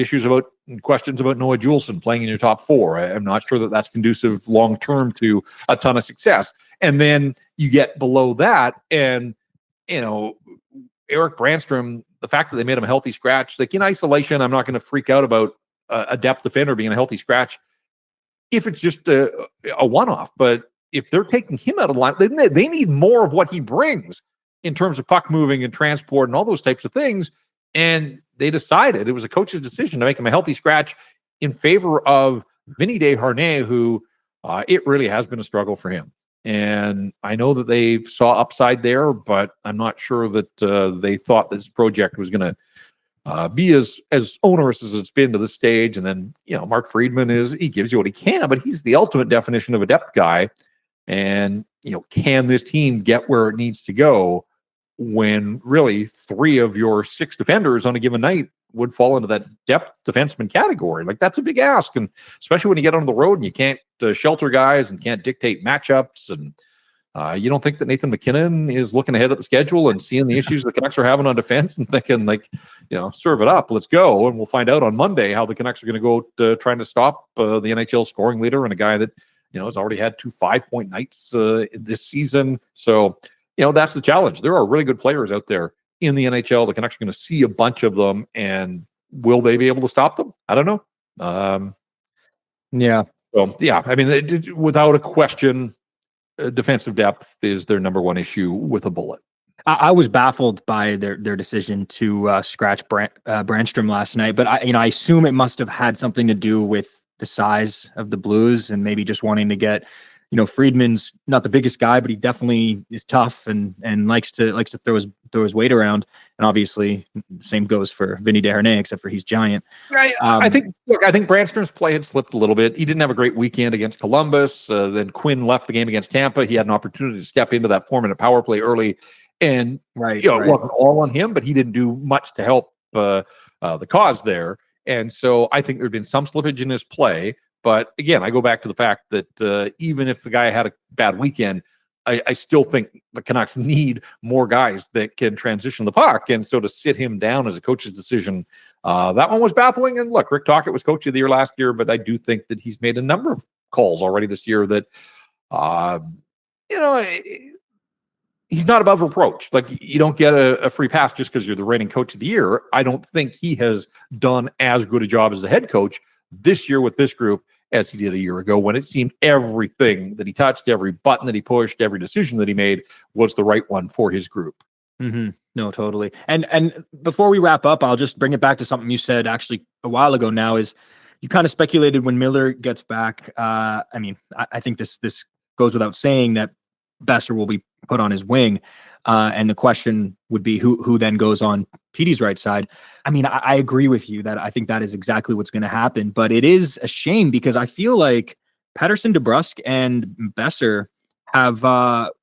questions about Noah Juulsen playing in your top 4. I'm not sure that that's conducive long-term to a ton of success. And then you get below that, and, Erik Brannstrom, the fact that they made him a healthy scratch, like in isolation, I'm not going to freak out about a depth defender being a healthy scratch if it's just a one-off. But if they're taking him out of the line, they need more of what he brings in terms of puck moving and transport and all those types of things. And they decided, it was a coach's decision to make him a healthy scratch in favor of Vinny Desharnais, who it really has been a struggle for him. And I know that they saw upside there, but I'm not sure that they thought this project was going to be as onerous as it's been to this stage. And then, Mark Friedman he gives you what he can, but he's the ultimate definition of a depth guy. And, can this team get where it needs to go when really 3 of your 6 defenders on a given night would fall into that depth defenseman category? Like, that's a big ask. And especially when you get on the road and you can't shelter guys and can't dictate matchups. And you don't think that Nathan MacKinnon is looking ahead at the schedule and seeing the issues the Canucks are having on defense and thinking, like, serve it up, let's go. And we'll find out on Monday how the Canucks are going to go trying to stop the NHL scoring leader, and a guy that, has already had 2 5-point nights this season. So, that's the challenge. There are really good players out there in the NHL. The Canucks are going to see a bunch of them, and will they be able to stop them? I don't know. Yeah. So, yeah, I mean, without a question, defensive depth is their number one issue with a bullet. I was baffled by their decision to scratch Brannstrom last night, but I assume it must have had something to do with the size of the Blues and maybe just wanting to get, Friedman's not the biggest guy, but he definitely is tough and likes to throw his weight around. And obviously, the same goes for Vinny Desharnais, except for he's giant. I think Brannstrom's play had slipped a little bit. He didn't have a great weekend against Columbus. Then Quinn left the game against Tampa. He had an opportunity to step into that 4-minute power play early, and it wasn't all on him, but he didn't do much to help the cause there. And so I think there'd been some slippage in his play. But again, I go back to the fact that even if the guy had a bad weekend, I still think the Canucks need more guys that can transition the puck. And so to sit him down as a coach's decision, that one was baffling. And look, Rick Tocchet was coach of the year last year, but I do think that he's made a number of calls already this year that, he's not above reproach. Like, you don't get a free pass just because you're the reigning coach of the year. I don't think he has done as good a job as the head coach this year with this group as he did a year ago, when it seemed everything that he touched, every button that he pushed, every decision that he made was the right one for his group. Mm-hmm. No, totally. And before we wrap up, I'll just bring it back to something you said actually a while ago now, is you kind of speculated when Miller gets back. I think this goes without saying that Besser will be put on his wing. And the question would be who then goes on Petey's right side. I mean, I agree with you that I think that is exactly what's going to happen, but it is a shame because I feel like Pettersson, DeBrusk, and Besser have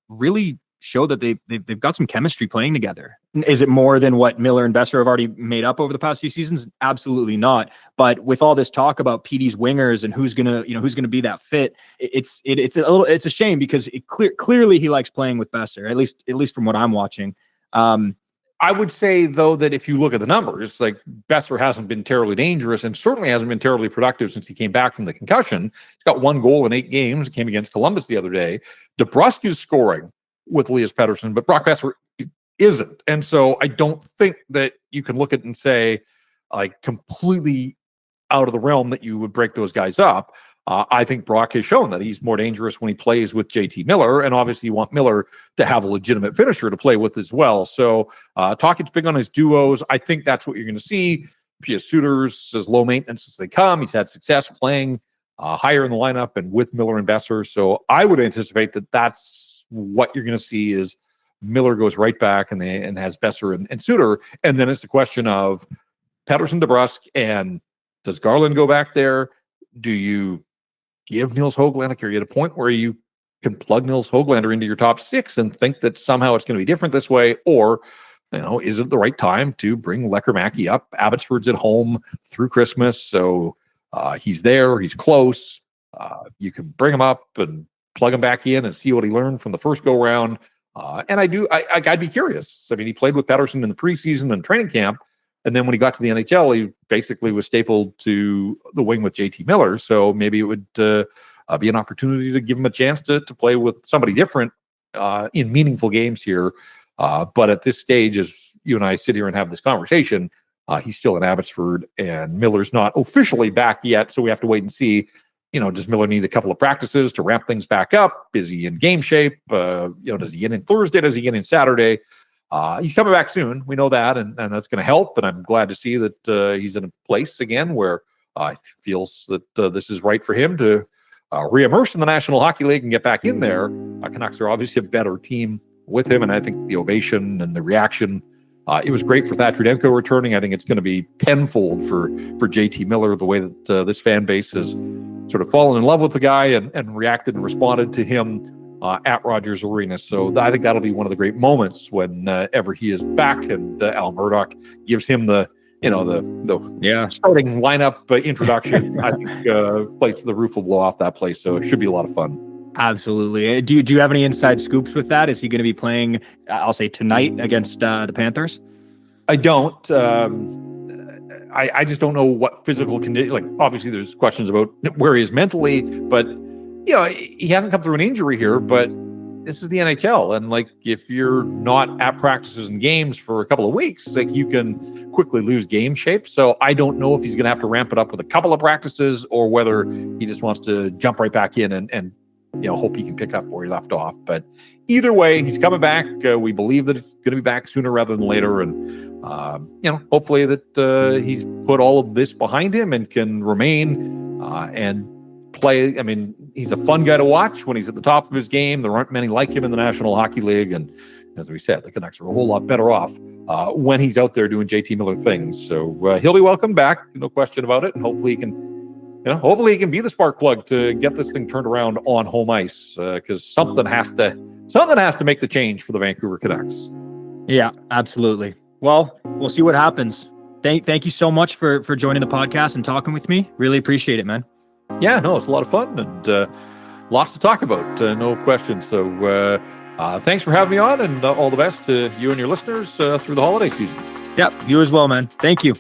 really showed that they've got some chemistry playing together. Is it more than what Miller and Besser have already made up over the past few seasons? Absolutely not. But with all this talk about Petey's wingers and who's gonna be that fit, it's a shame because clearly he likes playing with Besser, at least from what I'm watching. I would say, though, that if you look at the numbers, like Besser hasn't been terribly dangerous and certainly hasn't been terribly productive since he came back from the concussion. He's got 1 goal in 8 games. He came against Columbus the other day. DeBrusk is scoring with Elias Pettersson, but Brock Besser isn't. And so I don't think that you can look at it and say, like, completely out of the realm that you would break those guys up. I think Brock has shown that he's more dangerous when he plays with JT Miller, and obviously you want Miller to have a legitimate finisher to play with as well. So Talkett's big on his duos. I think that's what you're going to see. Pius Suter's as low maintenance as they come. He's had success playing higher in the lineup and with Miller and Besser. So I would anticipate that that's what you're going to see is Miller goes right back and has Besser and Suter. And then it's a question of Pettersson, DeBrusk, and does Garland go back there? Do you give Nils Höglander? Are you at a point where you can plug Nils Höglander into your top 6 and think that somehow it's going to be different this way? Or, is it the right time to bring Lekkerimäki up? Abbotsford's at home through Christmas, so he's there, he's close. You can bring him up and plug him back in and see what he learned from the first go round. And I'd be curious. I mean, he played with Pettersson in the preseason and training camp. And then when he got to the NHL, he basically was stapled to the wing with JT Miller. So maybe it would be an opportunity to give him a chance to play with somebody different in meaningful games here. But at this stage, as you and I sit here and have this conversation, he's still in Abbotsford and Miller's not officially back yet. So we have to wait and see, does Miller need a couple of practices to ramp things back up? Is he in game shape? Does he get in Thursday? Does he get in Saturday? He's coming back soon. We know that, and that's going to help. And I'm glad to see that he's in a place again where he feels that this is right for him to re-immerse in the National Hockey League and get back in there. Canucks are obviously a better team with him, and I think the ovation and the reaction, it was great for Thatcher Demko returning. I think it's going to be tenfold for JT Miller, the way that this fan base has sort of fallen in love with the guy and reacted and responded to him at Rogers Arena. So I think that'll be one of the great moments when ever he is back and Al Murdoch gives him the starting lineup introduction. I think the roof will blow off that place. So it should be a lot of fun. Absolutely. Do you have any inside scoops with that? Is he going to be playing, I'll say tonight against the Panthers? I don't. I just don't know what physical condition, like obviously there's questions about where he is mentally, but he hasn't come through an injury here, but this is the NHL. And like, if you're not at practices and games for a couple of weeks, like you can quickly lose game shape. So I don't know if he's going to have to ramp it up with a couple of practices or whether he just wants to jump right back in and hope he can pick up where he left off. But either way, he's coming back. We believe that it's going to be back sooner rather than later. And, hopefully that he's put all of this behind him and can remain and play. I mean, he's a fun guy to watch when he's at the top of his game. There aren't many like him in the National Hockey League. And as we said, the Canucks are a whole lot better off when he's out there doing JT Miller things. So he'll be welcome back. No question about it. And hopefully he can be the spark plug to get this thing turned around on home ice because something has to make the change for the Vancouver Canucks. Yeah, absolutely. Well, we'll see what happens. Thank you so much for joining the podcast and talking with me. Really appreciate it, man. Yeah, no, it's a lot of fun and lots to talk about. No question. So thanks for having me on and all the best to you and your listeners through the holiday season. Yep, you as well, man. Thank you.